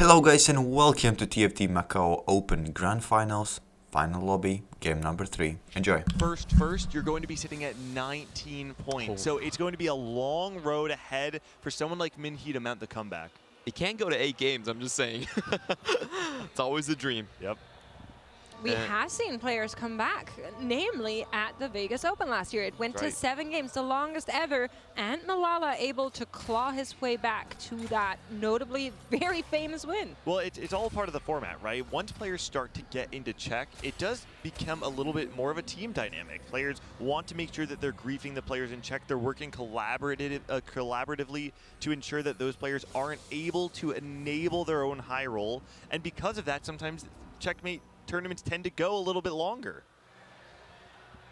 Hello guys and welcome to TFT Macao Open Grand Finals, Final Lobby, game number 3. Enjoy. First, you're going to be sitting at 19 points. So it's going to be a long road ahead for someone like Minhee to mount the comeback. It can go to 8 games, I'm just saying. It's always a dream. Yep. We have seen players come back, namely at the Vegas Open last year. It went to 7 games, the longest ever, and Malala able to claw his way back to that notably very famous win. Well, it's all part of the format, right? Once players start to get into check, it does become a little bit more of a team dynamic. Players want to make sure that they're griefing the players in check. They're working collaboratively to ensure that those players aren't able to enable their own high roll. And because of that, sometimes checkmate tournaments tend to go a little bit longer.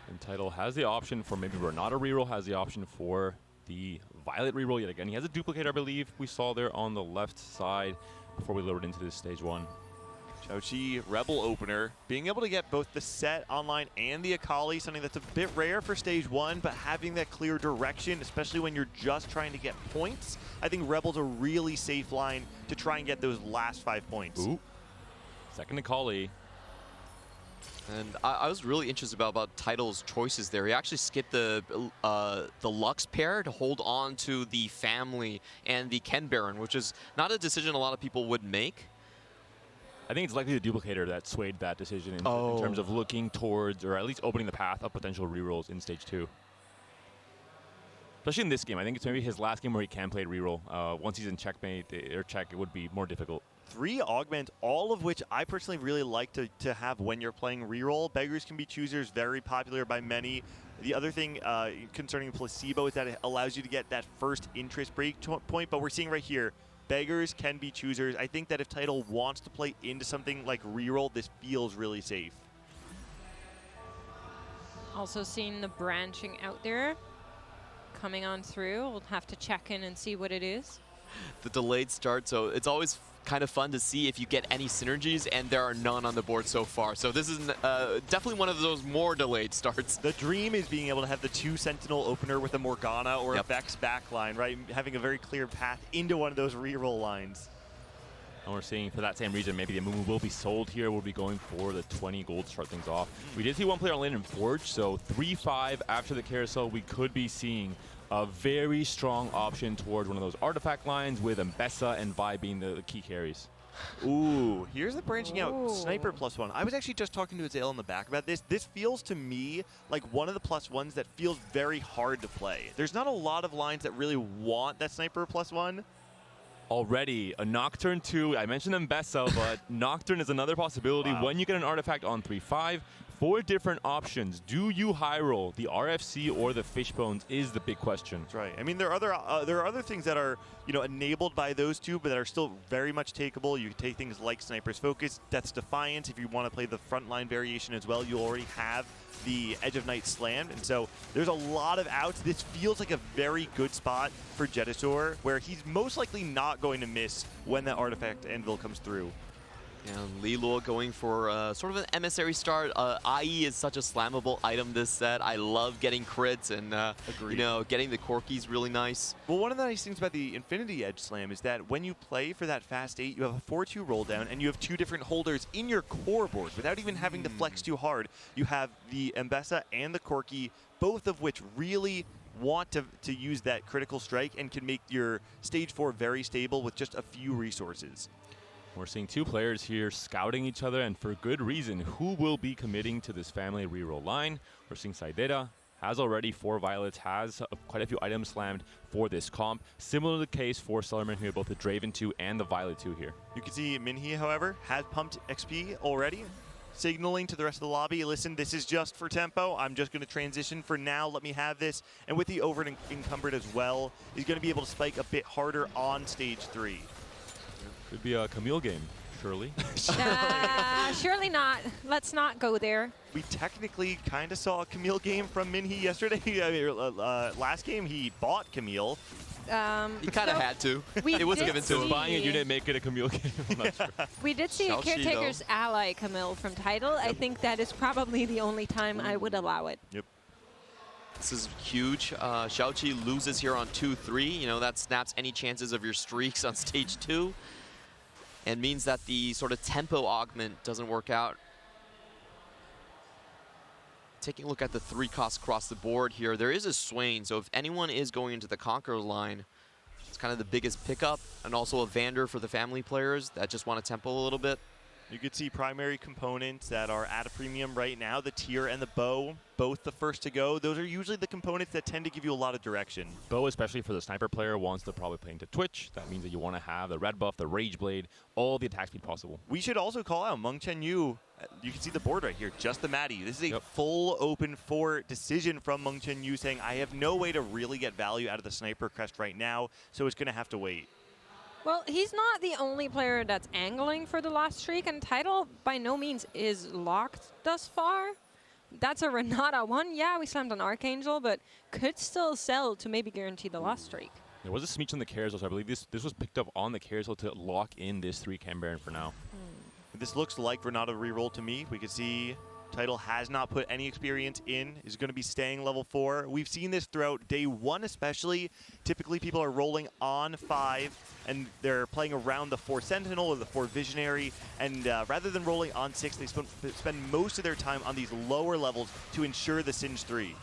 And Title has the option for maybe Renata reroll, has the option for the Violet reroll yet again. He has a duplicator, I believe, we saw there on the left side before we lowered into this stage 1. Xiaoqi, Rebel opener, being able to get both the set online and the Akali, something that's a bit rare for stage 1, but having that clear direction, especially when you're just trying to get points, I think Rebel's a really safe line to try and get those last 5 points. Ooh. Second Akali. And I was really interested about Title's choices there. He actually skipped the Lux pair to hold on to the family and the Ken Baron, which is not a decision a lot of people would make. I think it's likely the duplicator that swayed that decision in terms of looking towards, or at least opening the path of potential rerolls in stage 2. Especially in this game. I think it's maybe his last game where he can play reroll. Once he's in checkmate or check, it would be more difficult. 3 augment, all of which I personally really like to have when you're playing reroll. Beggars can be choosers, very popular by many. The other thing concerning placebo is that it allows you to get that first interest break point, but we're seeing right here, beggars can be choosers. I think that if Title wants to play into something like reroll, this feels really safe. Also seeing the branching out there coming on through. We'll have to check in and see what it is. The delayed start, so it's always kind of fun to see if you get any synergies, and there are none on the board so far. So this is definitely one of those more delayed starts. The dream is being able to have the 2 Sentinel opener with a Morgana or a Vex backline, right? Having a very clear path into one of those reroll lines. And we're seeing for that same reason, maybe the Mumu will be sold here. We'll be going for the 20 gold to start things off. We did see one player on lane in Forge, so 3-5 after the carousel, we could be seeing a very strong option towards one of those artifact lines with Mbessa and Vi being the key carries. Ooh, here's the branching out sniper +1. I was actually just talking to Azale in the back about this. This feels to me like one of the +1s that feels very hard to play. There's not a lot of lines that really want that sniper +1. Already, a Nocturne 2, I mentioned Mbessa, but Nocturne is another possibility when you get an artifact on 3-5. 4 different options. Do you high roll the RFC or the Fishbones is the big question. That's right. I mean, there are other things that are enabled by those 2, but that are still very much takeable. You can take things like Sniper's Focus, Death's Defiance. If you want to play the frontline variation as well, you already have the Edge of Night Slammed, and so there's a lot of outs. This feels like a very good spot for Jetasaur, where he's most likely not going to miss when that artifact anvil comes through. And Lilo going for sort of an emissary start. IE is such a slammable item this set. I love getting crits and getting the Corki's really nice. Well, one of the nice things about the Infinity Edge Slam is that when you play for that fast 8, you have a 4-2 roll down and you have 2 different holders in your core board without even having to flex too hard. You have the Mbessa and the Corki, both of which really want to use that critical strike and can make your stage 4 very stable with just a few resources. We're seeing 2 players here scouting each other, and for good reason. Who will be committing to this family reroll line? We're seeing Saidera has already 4 violets, has quite a few items slammed for this comp. Similar to the case for Sellerman here, both the Draven 2 and the Violet 2 here. You can see Minhee, however, has pumped XP already, signaling to the rest of the lobby, listen, this is just for tempo. I'm just going to transition for now. Let me have this. And with the over encumbered as well, he's going to be able to spike a bit harder on stage 3. Could be a Camille game, surely. Surely not. Let's not go there. We technically kind of saw a Camille game from Minhee yesterday. Last game, he bought Camille. He kind of had to. It wasn't given to him. Buying it, you didn't make it a Camille game. I'm not sure. We did see a Caretaker's ally Camille from Title. I think that is probably the only time I would allow it. Yep. This is huge. Xiaoqi loses here on 2-3. That snaps any chances of your streaks on stage 2. and means that the sort of tempo augment doesn't work out. Taking a look at the 3 costs across the board here, there is a Swain, so if anyone is going into the Conqueror line, it's kind of the biggest pickup, and also a Vander for the family players that just want to tempo a little bit. You could see primary components that are at a premium right now. The Tear and the Bow, both the first to go. Those are usually the components that tend to give you a lot of direction. Bow, especially for the sniper player, wants to probably play into Twitch. That means that you want to have the red buff, the Rage Blade, all the attack speed possible. We should also call out Meng Chen Yu. You can see the board right here, just the Maddie. This is a full open 4 decision from Meng Chen Yu saying, I have no way to really get value out of the sniper crest right now, so it's going to have to wait. Well, he's not the only player that's angling for the lost streak, and title by no means is locked thus far. That's a Renata one. Yeah, we slammed on Archangel, but could still sell to maybe guarantee the lost streak. There was a Smeech on the carousel, so I believe this was picked up on the carousel to lock in this 3 Chem Baron for now. This looks like Renata reroll to me. We could see Title has not put any experience in, is going to be staying level 4. We've seen this throughout day 1 especially. Typically people are rolling on 5 and they're playing around the 4 Sentinel or the 4 Visionary, and rather than rolling on 6, they spend most of their time on these lower levels to ensure the Singe 3.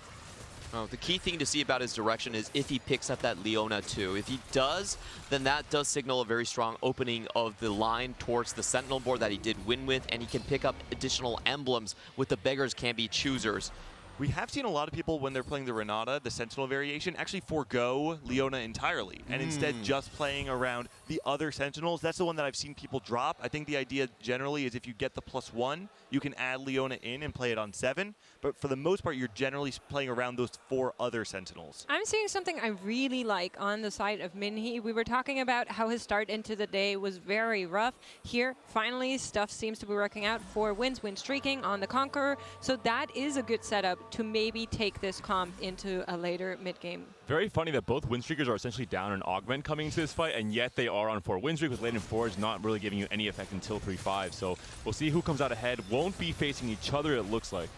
Oh, the key thing to see about his direction is if he picks up that Leona too. If he does, then that does signal a very strong opening of the line towards the Sentinel board that he did win with, and he can pick up additional emblems with the Beggars Can Be Choosers. We have seen a lot of people, when they're playing the Renata, the Sentinel variation, actually forego Leona entirely and instead just playing around the other Sentinels. That's the one that I've seen people drop. I think the idea generally is if you get the +1, you can add Leona in and play it on 7. But for the most part, you're generally playing around those 4 other Sentinels. I'm seeing something I really like on the side of Minhee. We were talking about how his start into the day was very rough. Here, finally, stuff seems to be working out. 4 wins, win streaking on the Conqueror. So that is a good setup to maybe take this comp into a later mid-game. Very funny that both win streakers are essentially down an augment coming into this fight, and yet they are on 4 win streak with late in 4 is not really giving you any effect until 3-5. So we'll see who comes out ahead. Won't be facing each other, it looks like.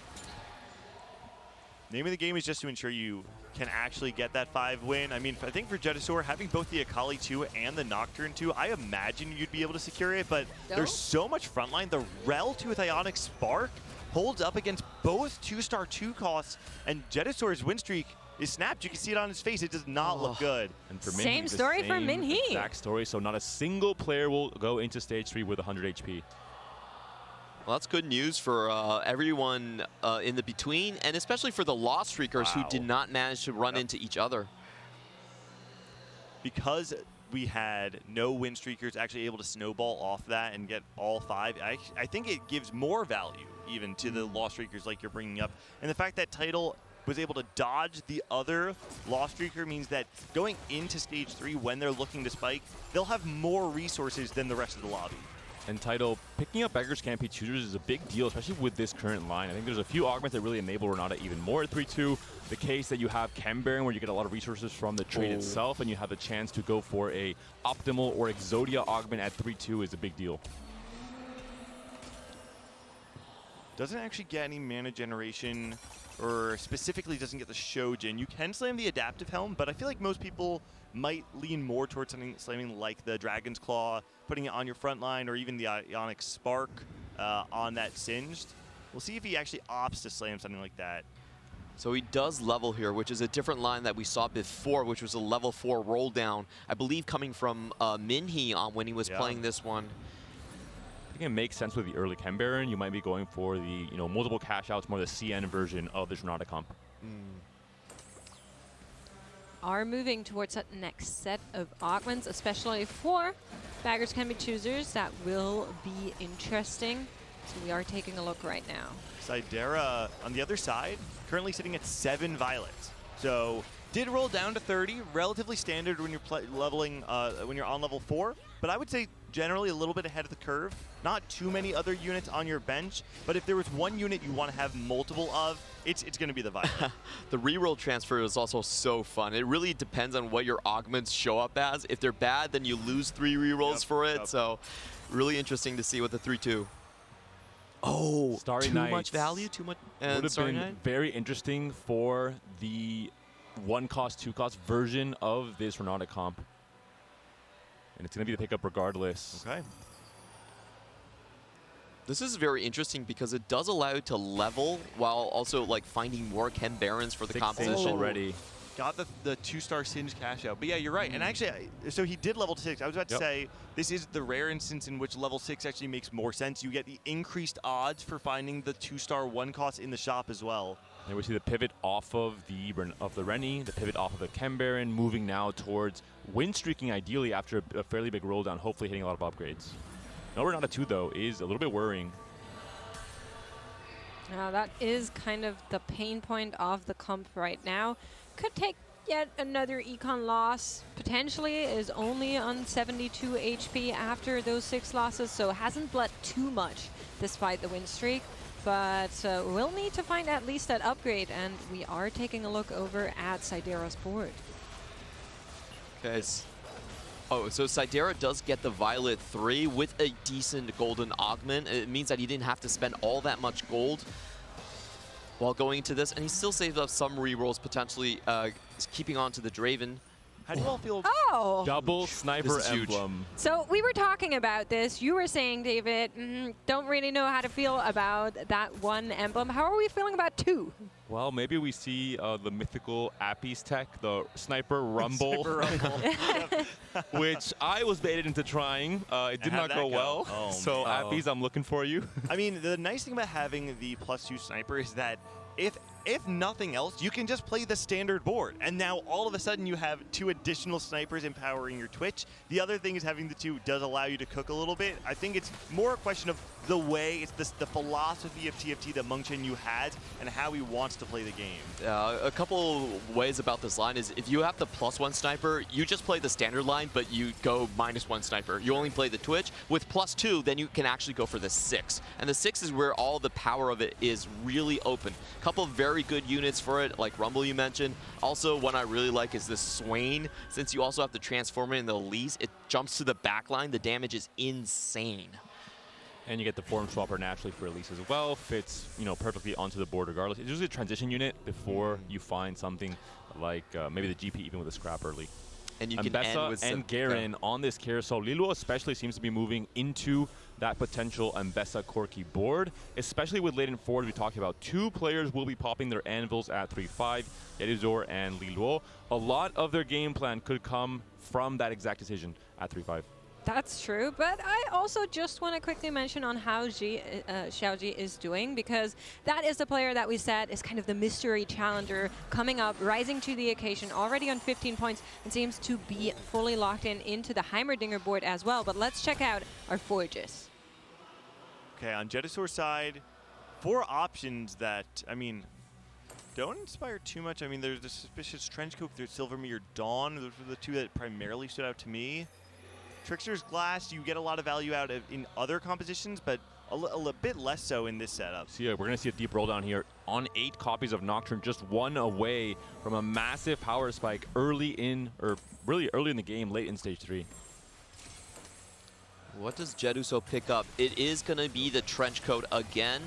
Name of the game is just to ensure you can actually get that 5 win. I mean, I think for Jetasaur, having both the Akali 2 and the Nocturne 2, I imagine you'd be able to secure it, but there's so much frontline. The Rel 2 with Ionic Spark holds up against both 2-star 2 costs, and Jetasaur's win streak is snapped. You can see it on his face. It does not look good. And for Same story for Minhee. Exact story, so not a single player will go into stage 3 with 100 HP. Well, that's good news for everyone in the between, and especially for the Lost Streakers who did not manage to run into each other. Because we had no win streakers actually able to snowball off that and get all 5, I think it gives more value even to the Lost Streakers like you're bringing up. And the fact that Title was able to dodge the other Lost Streaker means that going into stage 3 when they're looking to spike, they'll have more resources than the rest of the lobby. And Title, picking up Beggars Can't Be Choosers is a big deal, especially with this current line. I think there's a few augments that really enable Renata even more at 3-2. The case that you have Chem Baron, where you get a lot of resources from the trade itself, and you have a chance to go for a Optimal or Exodia augment at 3-2 is a big deal. Doesn't actually get any mana generation, or specifically doesn't get the Shojin. You can slam the Adaptive Helm, but I feel like most people might lean more towards something slamming like the Dragon's Claw, putting it on your front line, or even the Ionic Spark on that Singed. We'll see if he actually opts to slam something like that. So he does level here, which is a different line that we saw before, which was a level 4 roll down, I believe coming from Minhee on when he was playing this one. I think it makes sense with the early Chem Baron. You might be going for the multiple cash outs, more the CN version of this Renata comp. Are moving towards that next set of augments, especially for Beggars Can Be Choosers. That will be interesting. So we are taking a look right now. Sidera on the other side, currently sitting at 7 violets. So did roll down to 30, relatively standard when you're leveling, when you're on level 4. But I would say generally a little bit ahead of the curve. Not too many other units on your bench, but if there was one unit you want to have multiple of, it's going to be the violet. The reroll transfer is also so fun. It really depends on what your augments show up as. If they're bad, then you lose 3 rerolls for it. So really interesting to see what the 3-2. Oh, Starry too Nights much value, too much. Would have Starry been Night? very interesting for the 1 cost, 2 cost version of this Renata comp. And it's going to be the pickup regardless. Okay. This is very interesting because it does allow you to level while also like finding more Ken Barons for the 6 composition. Singe already. Got the 2-star Singe cash out. But yeah, you're right. And actually, so he did level to 6. I was about to say, this is the rare instance in which level 6 actually makes more sense. You get the increased odds for finding the 2-star 1 cost in the shop as well. And we see the pivot off of the Rennie, the pivot off of the Ken Baron, moving now towards win streaking ideally after a fairly big roll down, hopefully hitting a lot of upgrades. No Renata 2 though is a little bit worrying. Now that is kind of the pain point of the comp right now. Could take yet another econ loss. Potentially is only on 72 HP after those 6 losses, so hasn't bled too much despite the win streak. But we'll need to find at least that upgrade, and we are taking a look over at Sidera's board. Okay. Oh, so Sidera does get the Violet 3 with a decent golden augment. It means that he didn't have to spend all that much gold while going into this, and he still saves up some rerolls, potentially keeping on to the Draven. How do you all feel? Oh! Double sniper This is huge. emblem. So we were talking about this. You were saying, David, don't really know how to feel about that 1 emblem. How are we feeling about 2? Well, maybe we see the mythical Appy's tech, the Sniper Rumble, which I was baited into trying. It did how'd not go that go? well. Oh, So man. Appy's, I'm looking for you. I mean, the nice thing about having the +2 sniper is that if nothing else, you can just play the standard board. And now all of a sudden you have 2 additional snipers empowering your Twitch. The other thing is having the 2 does allow you to cook a little bit. I think it's more a question of the way, it's the philosophy of TFT that Mengchen Yu has and how he wants to play the game. A couple ways about this line is if you have the +1 sniper, you just play the standard line, but you go -1 sniper. You only play the Twitch. With +2, then you can actually go for the 6. And the 6 is where all the power of it is really open. Couple of very good units for it, like Rumble you mentioned. Also, one I really like is this Swain. Since you also have to transform it in the Elise, it jumps to the back line. The damage is insane. And you get the form swapper naturally for Elise as well. Fits, perfectly onto the board regardless. It's usually a transition unit before you find something like maybe the GP even with a scrap early. And you can Bessa end with and Garen on this carousel. Liluo especially seems to be moving into that potential Mbessa Corki board, especially with late in forward. We talked about 2 players will be popping their anvils at 3-5, Erizor and Liluo. A lot of their game plan could come from that exact decision at 3-5. That's true, but I also just want to quickly mention on how Xiaoji is doing, because that is the player that we said is kind of the mystery challenger coming up, rising to the occasion, already on 15 points, and seems to be fully locked into the Heimerdinger board as well. But let's check out our forges. Okay, on Jetasaur's side, 4 options that, I mean, don't inspire too much. I mean, there's the Suspicious Trenchcoat, there's Silvermere Dawn. Those were the 2 that primarily stood out to me. Trickster's Glass, you get a lot of value out of in other compositions, but a bit less so in this setup. So yeah, we're going to see a deep roll down here on 8 copies of Nocturne, just 1 away from a massive power spike really early in the game, late in stage 3. What does Jeduso pick up? It is going to be the Trenchcoat again.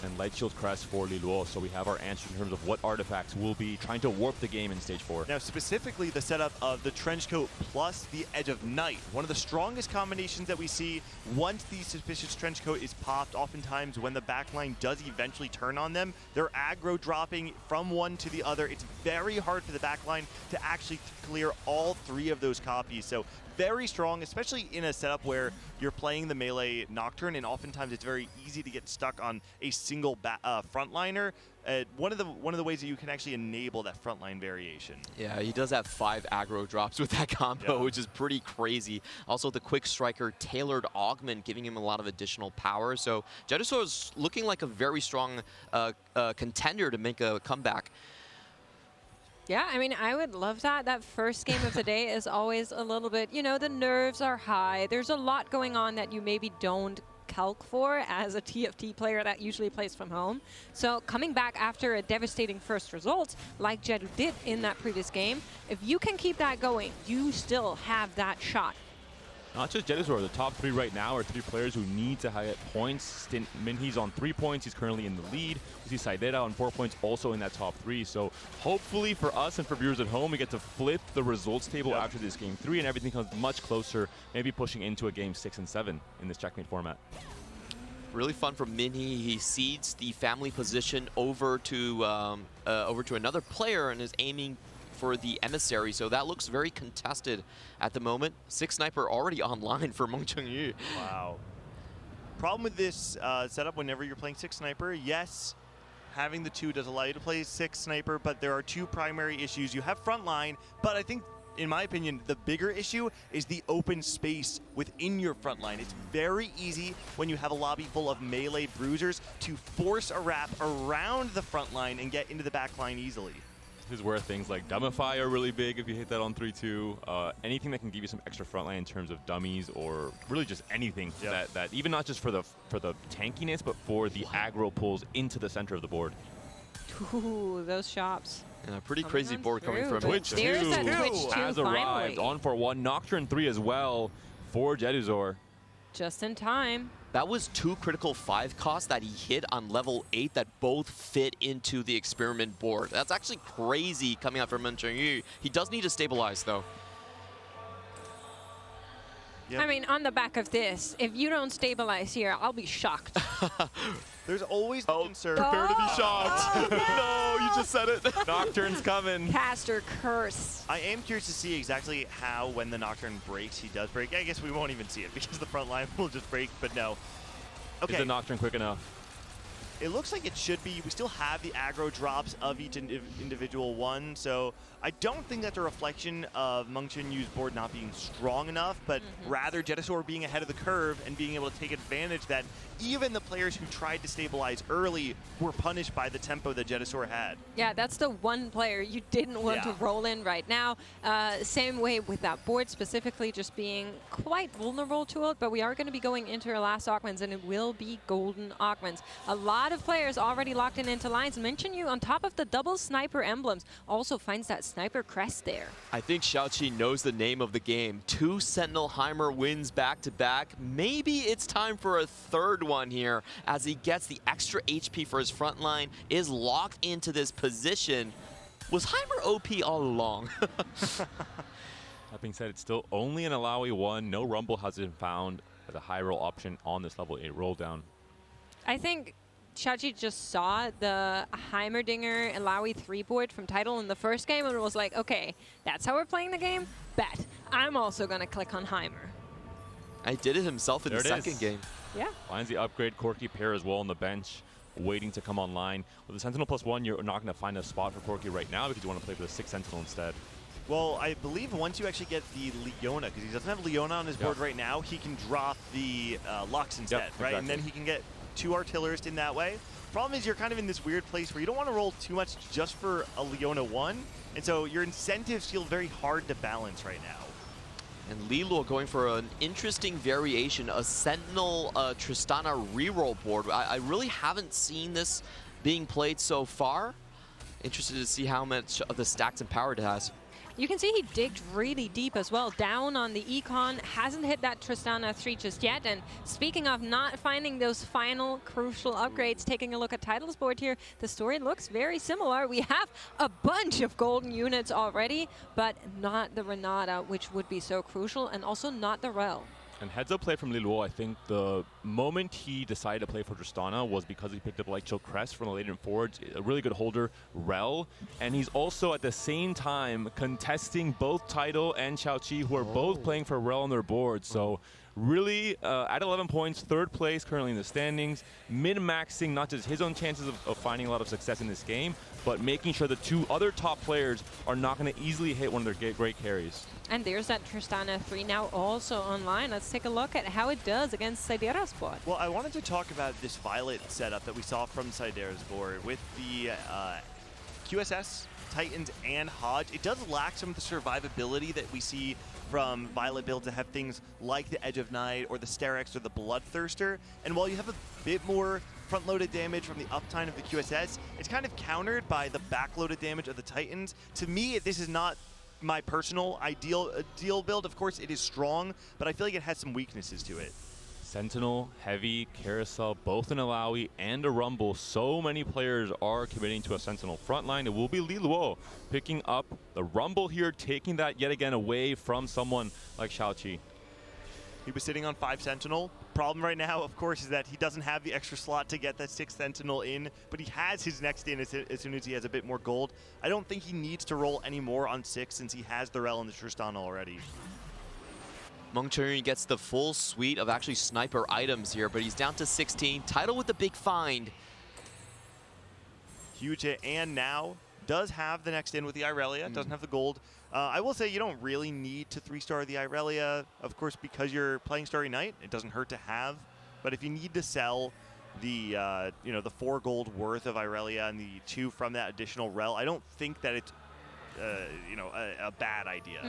And Light Shield Crest for Liluo, so we have our answer in terms of what artifacts will be trying to warp the game in stage 4. Now, specifically the setup of the Trenchcoat plus the Edge of Night. One of the strongest combinations that we see once the Suspicious Trenchcoat is popped. Oftentimes, when the backline does eventually turn on them, they're aggro dropping from one to the other. It's very hard for the backline to actually clear all 3 of those copies. So very strong, especially in a setup where you're playing the melee Nocturne, and oftentimes it's very easy to get stuck on a single frontliner. One of the ways that you can actually enable that frontline variation. Yeah, he does have 5 aggro drops with that combo, Yeah. which is pretty crazy. Also, the Quick Striker tailored augment, giving him a lot of additional power. So Jeduso is looking like a very strong contender to make a comeback. Yeah, I mean, I would love that. That first game of the day is always a little bit, the nerves are high. There's a lot going on that you maybe don't calc for as a TFT player that usually plays from home. So coming back after a devastating first result, like Jedu did in that previous game, if you can keep that going, you still have that shot. Not just Jedusor, the top 3 right now are 3 players who need to get points. Minhe's on 3 points, he's currently in the lead. We see Saidera on 4 points, also in that top 3. So hopefully for us and for viewers at home, we get to flip the results table after this game 3 and everything comes much closer, maybe pushing into a game 6 and 7 in this checkmate format. Really fun from Minhee. He cedes the family position over to another player and is aiming for the emissary. So that looks very contested at the moment. 6 sniper already online for Meng Chengyu. Wow. Problem with this setup whenever you're playing 6 sniper, yes, having the 2 does allow you to play 6 sniper, but there are 2 primary issues. You have frontline, but I think, in my opinion, the bigger issue is the open space within your front line. It's very easy when you have a lobby full of melee bruisers to force a wrap around the front line and get into the back line easily. This is where things like Dumbify are really big if you hit that on 3-2. Anything that can give you some extra frontline in terms of dummies or really just anything that even not just for the tankiness, but for the aggro pulls into the center of the board. Ooh, those shops. Yeah, pretty crazy board coming from Twitch 2 There's that Twitch 2 has arrived. finally. On for 1. Nocturne 3 as well for Jeduzor. Just in time. That was 2 critical 5 costs that he hit on level 8 that both fit into the experiment board. That's actually crazy coming out from Meng Chengyu. He does need to stabilize though. Yep. I mean, on the back of this, if you don't stabilize here, I'll be shocked. There's always the concern. Prepare to be shocked. Oh, No, you just said it. Nocturne's coming. Caster curse. I am curious to see exactly how, when the Nocturne breaks, he does break. I guess we won't even see it because the front line will just break, but no. Is the Nocturne quick enough? It looks like it should be. We still have the aggro drops of each individual one, so I don't think that's a reflection of Meng Chenyu's board not being strong enough, but rather Jedusor being ahead of the curve and being able to take advantage that even the players who tried to stabilize early were punished by the tempo that Jedusor had. Yeah, that's the one player you didn't want to roll in right now. Same way with that board specifically, just being quite vulnerable to it, but we are going to be going into our last Augments, and it will be golden Augments. A lot of players already locked into lines. Meng Chenyu, on top of the double sniper emblems, also finds that sniper crest there. I think Xiaoqi knows the name of the game. 2 Sentinelheimer wins back-to-back. Maybe it's time for a third one here as he gets the extra HP for his front line, is locked into this position. Was Heimer OP all along? That being said, it's still only an Alawi 1. No Rumble has been found as a high roll option on this level 8 roll down. I think Xiaoqi just saw the Heimerdinger Alawi 3 board from Tidal in the first game and was like, okay, that's how we're playing the game? Bet. I'm also going to click on Heimer. I did it himself in the second game. Yeah. Finds the upgrade. Corki pair as well on the bench, waiting to come online. With the Sentinel +1, you're not going to find a spot for Corki right now because you want to play for the 6 Sentinel instead. Well, I believe once you actually get the Leona, because he doesn't have Leona on his board right now, he can drop the Lux instead, right? Exactly. And then he can get 2 Artillerists in that way. Problem is you're kind of in this weird place where you don't want to roll too much just for a Leona 1, and so your incentives feel very hard to balance right now. And Liluo going for an interesting variation, a Sentinel Tristana reroll board. I really haven't seen this being played so far. Interested to see how much of the stacks and power it has. You can see he digged really deep as well, down on the Econ, hasn't hit that Tristana 3 just yet. And speaking of not finding those final crucial upgrades, taking a look at Tidal's board here, the story looks very similar. We have a bunch of golden units already, but not the Renata, which would be so crucial, and also not the Rel. And heads up play from Liluo, I think the moment he decided to play for Tristana was because he picked up Light Chill Crest from the latent forwards, a really good holder, Rel. And he's also at the same time contesting both Tidal and Xiaoqi, who are both playing for Rel on their board. So really, at 11 points, 3rd place currently in the standings, min-maxing not just his own chances of finding a lot of success in this game, but making sure the 2 other top players are not going to easily hit one of their great carries. And there's that Tristana 3 now also online. Let's take a look at how it does against Sidera's board. Well, I wanted to talk about this Violet setup that we saw from Sidera's board with the QSS, Titans, and Hodge. It does lack some of the survivability that we see from Violet build to have things like the Edge of Night or the Sterex or the Bloodthirster. And while you have a bit more front-loaded damage from the uptime of the QSS, it's kind of countered by the back-loaded damage of the Titans. To me, this is not my personal ideal build. Of course, it is strong, but I feel like it has some weaknesses to it. Sentinel, Heavy, Carousel, both an Alawi and a Rumble. So many players are committing to a Sentinel frontline. It will be Liluo picking up the Rumble here, taking that yet again away from someone like Xiaoqi. He was sitting on 5 Sentinel. Problem right now, of course, is that he doesn't have the extra slot to get that 6 Sentinel in, but he has his next in as soon as he has a bit more gold. I don't think he needs to roll any more on 6 since he has the Rel and the Tristana already. Meng Chunyu gets the full suite of actually sniper items here, but he's down to 16. Tidal with the big find. Huge hit, and now does have the next in with the Irelia, doesn't have the gold. I will say you don't really need to 3-star the Irelia, of course, because you're playing Starry Night. It doesn't hurt to have, but if you need to sell the the 4 gold worth of Irelia and the 2 from that additional Rel, I don't think that it's a bad idea.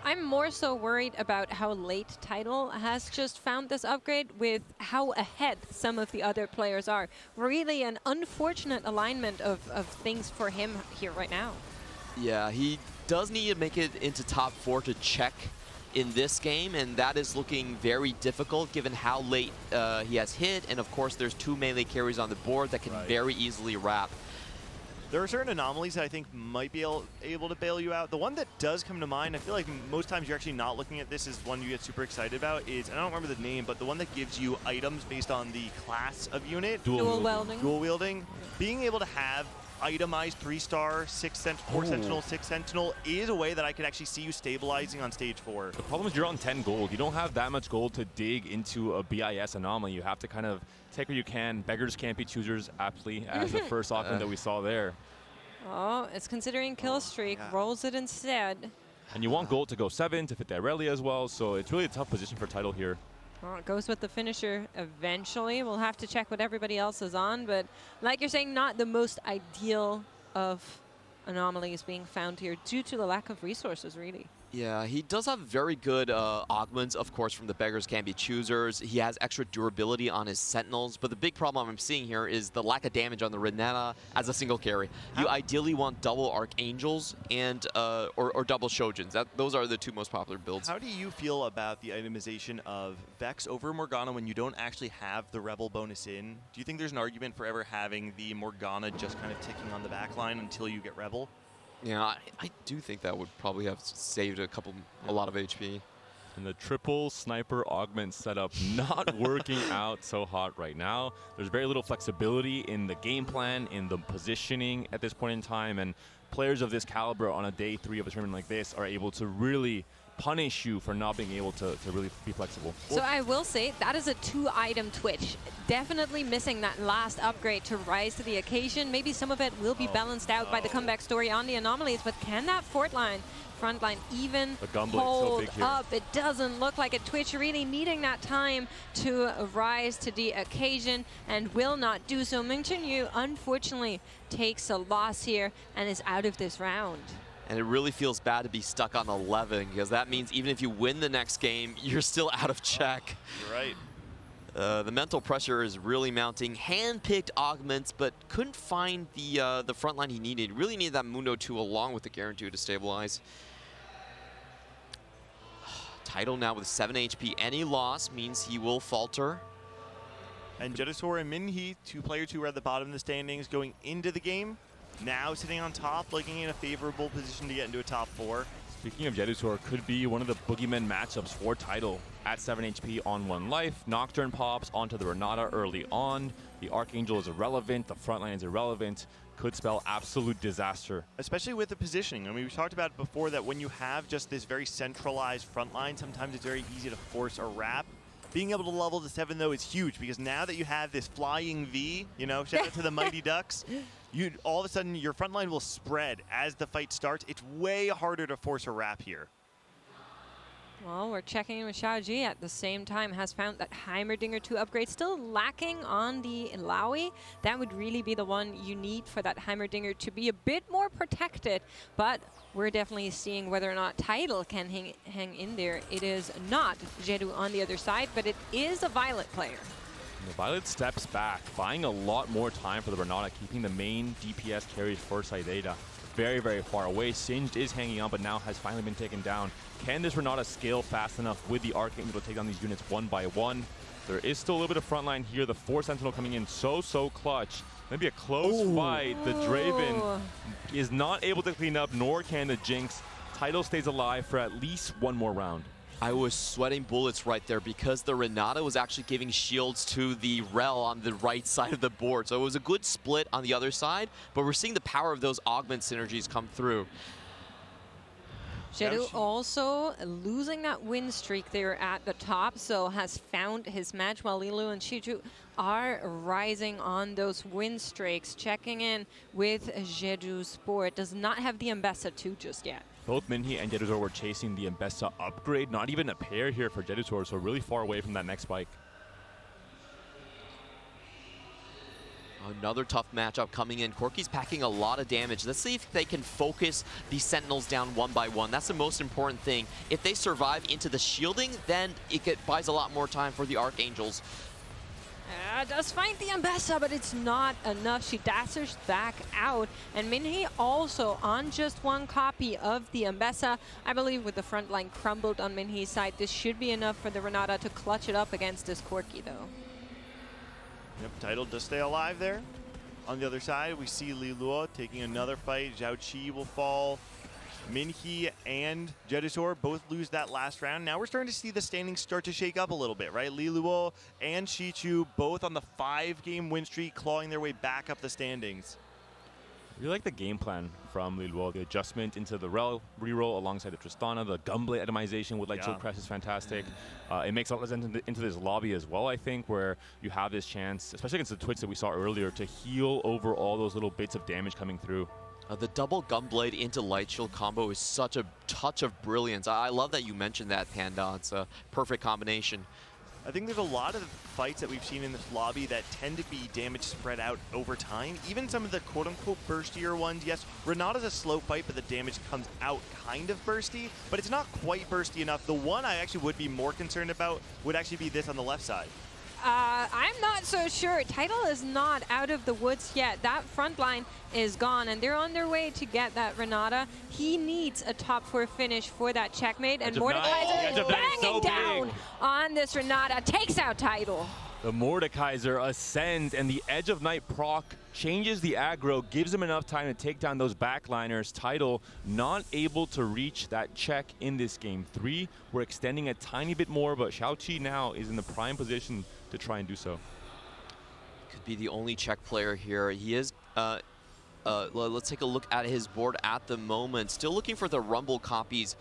I'm more so worried about how late Tidal has just found this upgrade with how ahead some of the other players are. Really an unfortunate alignment of things for him here right now. Yeah, he does need to make it into top 4 to check in this game, and that is looking very difficult given how late he has hit, and of course there's 2 melee carries on the board that can very easily wrap. There are certain anomalies that I think might be able to bail you out. The one that does come to mind, I feel like most times you're actually not looking at this as one you get super excited about, is, and I don't remember the name, but the one that gives you items based on the class of unit. Dual wielding. Dual wielding. Being able to have itemized 3-star, 4 Sentinel, 6 Sentinel is a way that I could actually see you stabilizing on stage 4. The problem is you're on 10 gold. You don't have that much gold to dig into a BIS anomaly. You have to kind of take what you can. Beggars can't be choosers, aptly, as the first Auckland that we saw there. Oh, it's considering kill streak, rolls it instead. And you want gold to go 7 to fit the Irelia as well, so it's really a tough position for Tidal here. Well, it goes with the finisher eventually. We'll have to check what everybody else is on, but like you're saying, not the most ideal of anomalies being found here due to the lack of resources, really. Yeah, he does have very good augments, of course, from the Beggars Can't Be Choosers. He has extra durability on his Sentinels, but the big problem I'm seeing here is the lack of damage on the Renata as a single carry. You ideally want double Archangels and or double Shojins. Those are the 2 most popular builds. How do you feel about the itemization of Vex over Morgana when you don't actually have the Rebel bonus in? Do you think there's an argument for ever having the Morgana just kind of ticking on the back line until you get Rebel? Yeah, I do think that would probably have saved a lot of HP. And the triple sniper augment setup not working out so hot right now. There's very little flexibility in the game plan, in the positioning at this point in time, and players of this caliber on a day 3 of a tournament like this are able to really punish you for not being able to really be flexible. So I will say that is a 2-item Twitch. Definitely missing that last upgrade to rise to the occasion. Maybe some of it will be balanced out by the comeback story on the anomalies, but can that front line even hold up? It doesn't look like it. Twitch really needing that time to rise to the occasion and will not do so. Meng Chunyu unfortunately takes a loss here and is out of this round. And it really feels bad to be stuck on 11, because that means even if you win the next game, you're still out of check. You're right. The mental pressure is really mounting. Hand-picked augments, but couldn't find the front line he needed. Really needed that Mundo 2 along with the Guarantee to stabilize. Tidal now with 7 HP. Any loss means he will falter. And Jedusor and Minhee, 2 players who are at the bottom of the standings going into the game, now sitting on top, looking in a favorable position to get into a top 4. Speaking of Jedusor, could be one of the boogeyman matchups for Tidal. At 7 HP on 1 life, Nocturne pops onto the Renata early on. The Archangel is irrelevant, the frontline is irrelevant. Could spell absolute disaster. Especially with the positioning. I mean, we talked about it before that when you have just this very centralized front line, sometimes it's very easy to force a wrap. Being able to level to 7, though, is huge, because now that you have this flying V, shout out to the Mighty Ducks, all of a sudden your front line will spread as the fight starts. It's way harder to force a wrap here. Well, we're checking in with Xiaoji at the same time, has found that Heimerdinger 2 upgrade still lacking on the Ilaoi. That would really be the one you need for that Heimerdinger to be a bit more protected, but we're definitely seeing whether or not Tidal can hang in there. It is not Jedu on the other side, but it is a Violet player. And the Violet steps back, buying a lot more time for the Renata, keeping the main DPS carries for Saideda very, very far away. Singed is hanging on, but now has finally been taken down. Can this Renata scale fast enough with the Archangel to take down these units 1 by 1? There is still a little bit of frontline here. The 4 Sentinel coming in so clutch. Maybe a close fight. The Draven is not able to clean up, nor can the Jinx. Tidal stays alive for at least 1 more round. I was sweating bullets right there because the Renata was actually giving shields to the Rel on the right side of the board. So it was a good split on the other side, but we're seeing the power of those augment synergies come through. Jedu also losing that win streak there at the top, so has found his match while Lilu and Shichu are rising on those win streaks. Checking in with Jeju Sport. Does not have the Mbessa 2 just yet. Both Minhee and Jedusor were chasing the Mbessa upgrade. Not even a pair here for Jedusor, so really far away from that next spike. Another tough matchup coming in. Corki's packing a lot of damage. Let's see if they can focus the Sentinels down one by one. That's the most important thing. If they survive into the shielding, then it buys a lot more time for the Archangels. Does find the Mbessa, but it's not enough. She dashes back out. And Minhee also on just one copy of the Mbessa. I believe with the front line crumbled on Minhee's side, this should be enough for the Renata to clutch it up against this Corki, though. Yep, Title does stay alive there. On the other side, we see Li Luo taking another fight. Zhao Qi will fall. Minhee and Jedusor both lose that last round. Now we're starting to see the standings start to shake up a little bit, right? Li Luo and Shichu both on the 5-game win streak, clawing their way back up the standings. I really like the game plan from Li Luo. The adjustment into the reroll alongside the Tristana, the Gunblade itemization with Light Shield Crest is fantastic. It makes a lot of sense into this lobby as well, I think, where you have this chance, especially against the Twitch that we saw earlier, to heal over all those little bits of damage coming through. The double Gunblade into Light Shield combo is such a touch of brilliance. I love that you mentioned that, Panda. It's a perfect combination. I think there's a lot of fights that we've seen in this lobby that tend to be damage spread out over time. Even some of the quote-unquote burstier ones. Yes, Renata's a slow fight, but the damage comes out kind of bursty, but it's not quite bursty enough. The one I actually would be more concerned about would actually be this on the left side. I'm not so sure. Title is not out of the woods yet. That front line is gone, and they're on their way to get that Renata. He needs a top 4 finish for that checkmate, and Mordekaiser banging down on this Renata. Takes out Title. The Mordekaiser ascends, and the Edge of Night proc changes the aggro, gives him enough time to take down those backliners. Title not able to reach that check in this game 3. We're extending a tiny bit more, but Xiaoqi now is in the prime position to try and do so. Could be the only check player here. He is, let's take a look at his board at the moment. Still looking for the Rumble copies.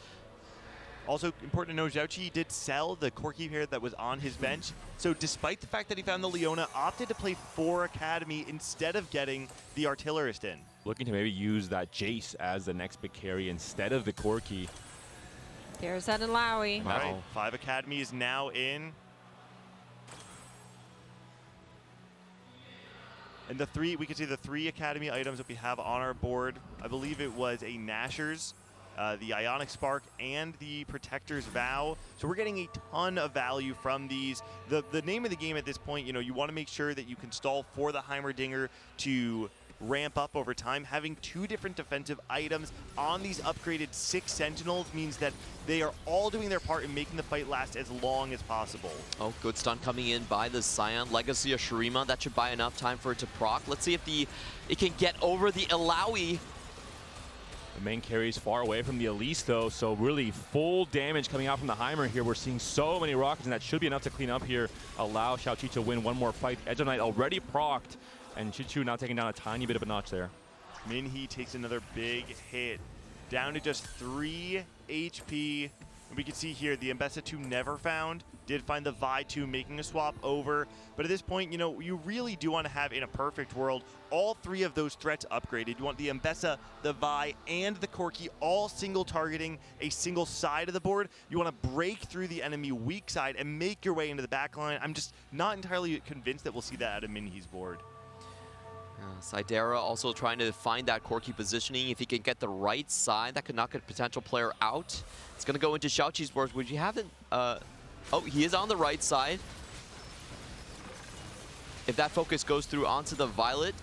Also important to know, Zhao Qi did sell the Corki pair that was on his bench. So despite the fact that he found the Leona, opted to play 4 Academy instead of getting the Artillerist in. Looking to maybe use that Jace as the next big carry instead of the Corki. There's that Alawi. Wow. All right, 5 Academy is now in. And we can see the 3 Academy items that we have on our board. I believe it was a Nashor's, the Ionic Spark, and the Protector's Vow. So we're getting a ton of value from these. The name of the game at this point, you want to make sure that you can stall for the Heimerdinger to ramp up over time. Having 2 different defensive items on these upgraded 6 Sentinels means that they are all doing their part in making the fight last as long as possible. Oh, good stun coming in by the Scion. Legacy of Shurima. That should buy enough time for it to proc. Let's see if it can get over the Alawi. The main carry is far away from the Elise, though, so really full damage coming out from the Heimer here. We're seeing so many rockets, and that should be enough to clean up here. Allow Xiaoqi to win one more fight. Edge of Night already procced, and Shichu now taking down a tiny bit of a notch there. Minhee takes another big hit, down to just 3 HP. We can see here the Mbessa 2 never found. Did find the Vi 2 making a swap over. But at this point, you really do want to have, in a perfect world, all 3 of those threats upgraded. You want the Mbessa, the Vi, and the Corki all single targeting a single side of the board. You want to break through the enemy weak side and make your way into the back line. I'm just not entirely convinced that we'll see that out of Minhee's board. Sidera also trying to find that Corki positioning. If he can get the right side, that could knock a potential player out. It's going to go into Xiaoqi's board, which you haven't... oh, he is on the right side. If that focus goes through onto the Violet,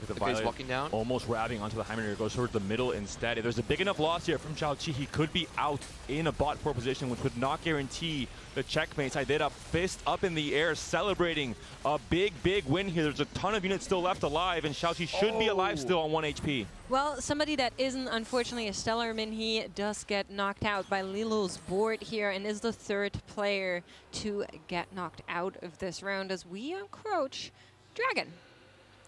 With the Okay, he's Violet walking down. almost grabbing onto the Heimer, goes towards the middle instead. If there's a big enough loss here from Xiaoqi, he could be out in a bot 4 position, which would not guarantee the checkmate. Saidera fist up in the air, celebrating a big win here. There's a ton of units still left alive, and Xiaoqi should be alive still on 1 HP. Well, somebody that isn't, unfortunately, a stellar Minhee does get knocked out by Lilo's board here and is the 3rd player to get knocked out of this round as we encroach Dragon.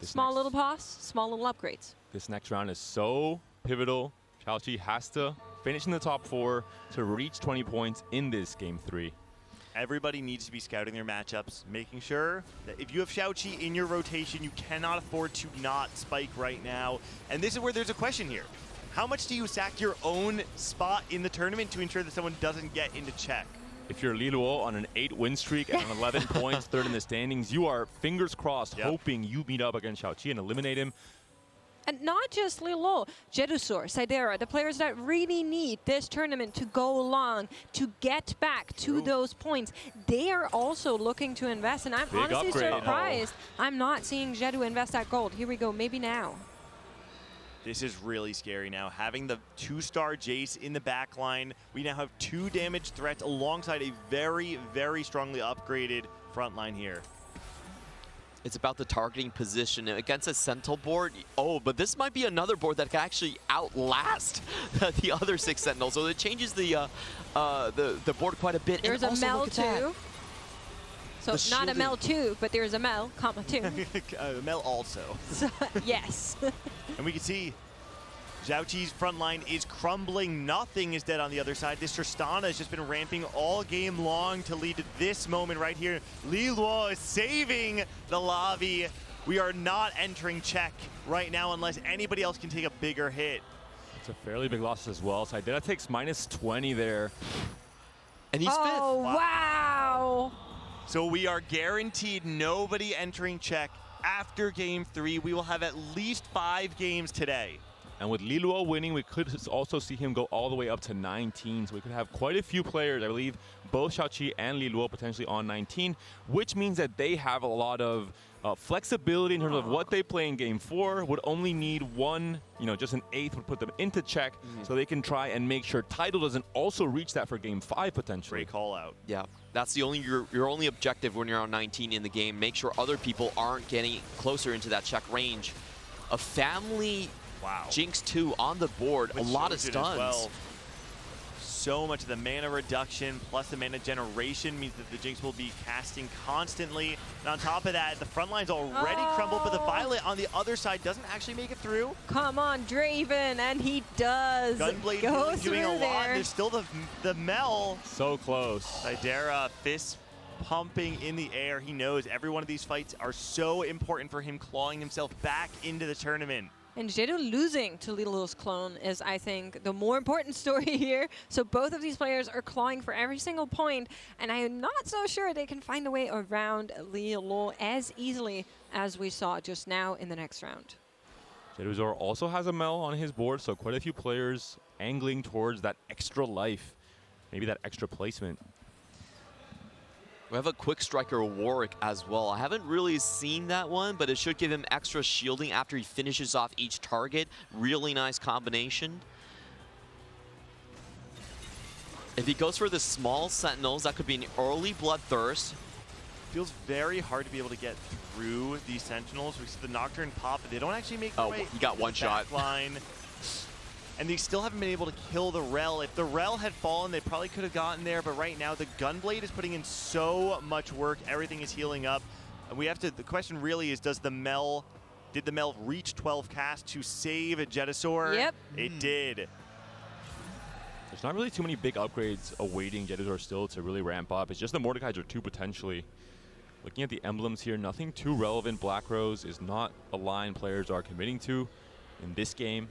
Small little pause, small little upgrades. This next round is so pivotal. Xiaoqi has to finish in the top 4 to reach 20 points in this game 3. Everybody needs to be scouting their matchups, making sure that if you have Xiaoqi in your rotation, you cannot afford to not spike right now. And this is where there's a question here. How much do you sack your own spot in the tournament to ensure that someone doesn't get into check? If you're Li Luo on an 8-win streak and on 11 points, 3rd in the standings, you are fingers crossed hoping you meet up against Xiaoqi and eliminate him. And not just Lilo, Jedusor, Saidera, the players that really need this tournament to go along, to get back to those points. They are also looking to invest, and I'm honestly surprised I'm not seeing Jedu invest that gold. Here we go, maybe now. This is really scary now. Having the 2-star Jace in the back line, we now have 2 damage threats alongside a very strongly upgraded front line here. It's about the targeting position against a Sentinel board. Oh, but this might be another board that can actually outlast the other 6 Sentinels. So it changes the board quite a bit. There's and a Mel also too. So The not a shielding. Mel 2, but there's a Mel, comma 2. Mel also. So, yes. And we can see Xiaoqi's front line is crumbling. Nothing is dead on the other side. This Tristana has just been ramping all game long to lead to this moment right here. Li Luo is saving the Lavi. We are not entering check right now unless anybody else can take a bigger hit. It's a fairly big loss as well. Saidera takes -20 there. And he's 5th. Oh, wow. So we are guaranteed nobody entering check after game 3. We will have at least 5 games today. And with Li Luo winning, we could also see him go all the way up to 19. So we could have quite a few players, I believe, both Xiaoqi and Li Luo potentially on 19, which means that they have a lot of flexibility in terms of what they play in game 4. Would only need one, just an 8th would put them into check so they can try and make sure Tidal doesn't also reach that for game 5 potentially. Great call out. Yeah, that's the your only objective when you're on 19 in the game. Make sure other people aren't getting closer into that check range. A family Jinx 2 on the board, With a lot of Shojin stuns. as well. So much of the mana reduction plus the mana generation means that the Jinx will be casting constantly. And on top of that, the front line's already crumbled, but the Violet on the other side doesn't actually make it through. Come on, Draven, and he does. Gunblade go really doing a through lot. there. There's still the Mel. So close. Saidera, fist pumping in the air. He knows every one of these fights are so important for him clawing himself back into the tournament. And Jedu losing to Lilo's clone is, I think, the more important story here. So both of these players are clawing for every single point, and I am not so sure they can find a way around Lilo as easily as we saw just now in the next round. Jedusor also has a Mel on his board, so quite a few players angling towards that extra life, maybe that extra placement. We have a quick striker Warwick as well. I haven't really seen that one, but it should give him extra shielding after he finishes off each target. Really nice combination. If he goes for the small sentinels, that could be an early bloodthirst. Feels very hard to be able to get through these sentinels. We see the Nocturne pop, but they don't actually make their way he got one shot. Line. And they still haven't been able to kill the Rel. If the Rel had fallen, they probably could have gotten there, but right now the Gunblade is putting in so much work. Everything is healing up. And we have to, the question really is, did the Mel reach 12 cast to save Jedusor? Yep. It did. There's not really too many big upgrades awaiting Jedusor still to really ramp up. It's just the Mordekaiser 2 potentially. Looking at the emblems here, nothing too relevant. Black Rose is not a line players are committing to in this game.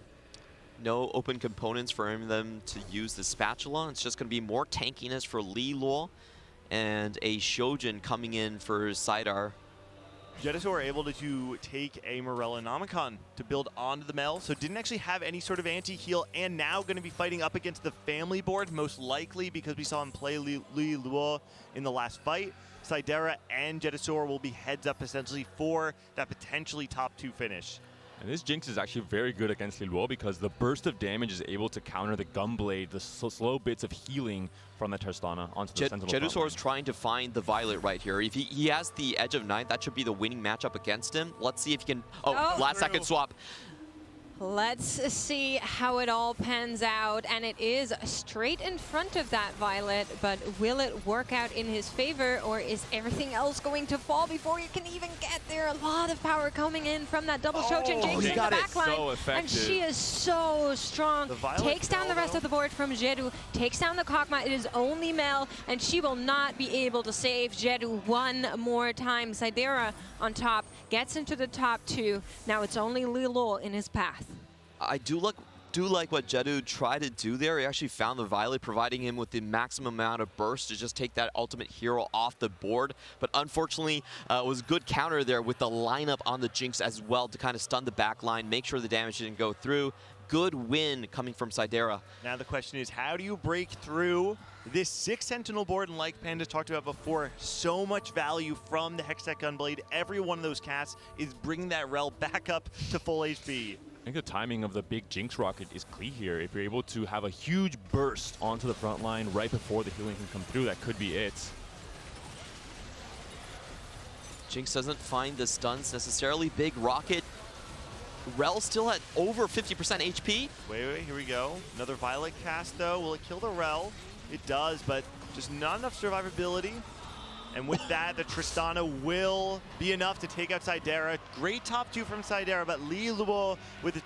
No open components for them to use the spatula. It's just going to be more tankiness for Li Luo and a Shojin coming in for Saidar. Jedusor able to take a Morellonomicon to build onto the Mel, so didn't actually have any sort of anti-heal, and now going to be fighting up against the family board, most likely because we saw him play Li Luo in the last fight. Saidera and Jedusor will be heads up essentially for that potentially top 2 finish. And this Jinx is actually very good against Liluo because the burst of damage is able to counter the Gunblade, the slow bits of healing from the Tristana onto the Sentinel. Jedusaur is trying to find the Violet right here. If he has the Edge of Night, that should be the winning matchup against him. Let's see if he can... Oh, last second swap. Let's see how it all pans out, and it is straight in front of that Violet, but will it work out in his favor, or is everything else going to fall before he can even get there? A lot of power coming in from that double Shojin Jinx in the backline, so and she is so strong. Takes down the rest of the board from Jedu, takes down the Kog'Maw. It is only Mel, and she will not be able to save Jedu one more time. Sidera on top, gets into the top 2. Now it's only Liluo in his path. I do like what Jedu tried to do there. He actually found the Violet, providing him with the maximum amount of burst to just take that ultimate hero off the board. But unfortunately, it was a good counter there with the lineup on the Jinx as well to kind of stun the back line, make sure the damage didn't go through. Good win coming from Sidera. Now the question is, how do you break through this 6 Sentinel board? And like Panda's talked about before, so much value from the Hextech Gunblade. Every one of those casts is bringing that Rel back up to full HP. I think the timing of the big Jinx rocket is key here. If you're able to have a huge burst onto the front line right before the healing can come through, that could be it. Jinx doesn't find the stuns necessarily. Big rocket. Rel still at over 50% HP. Wait, here we go. Another Violet cast though. Will it kill the Rel? It does, but just not enough survivability. And with that, the Tristana will be enough to take out Sidera. Great top 2 from Sidera, but Liluo with the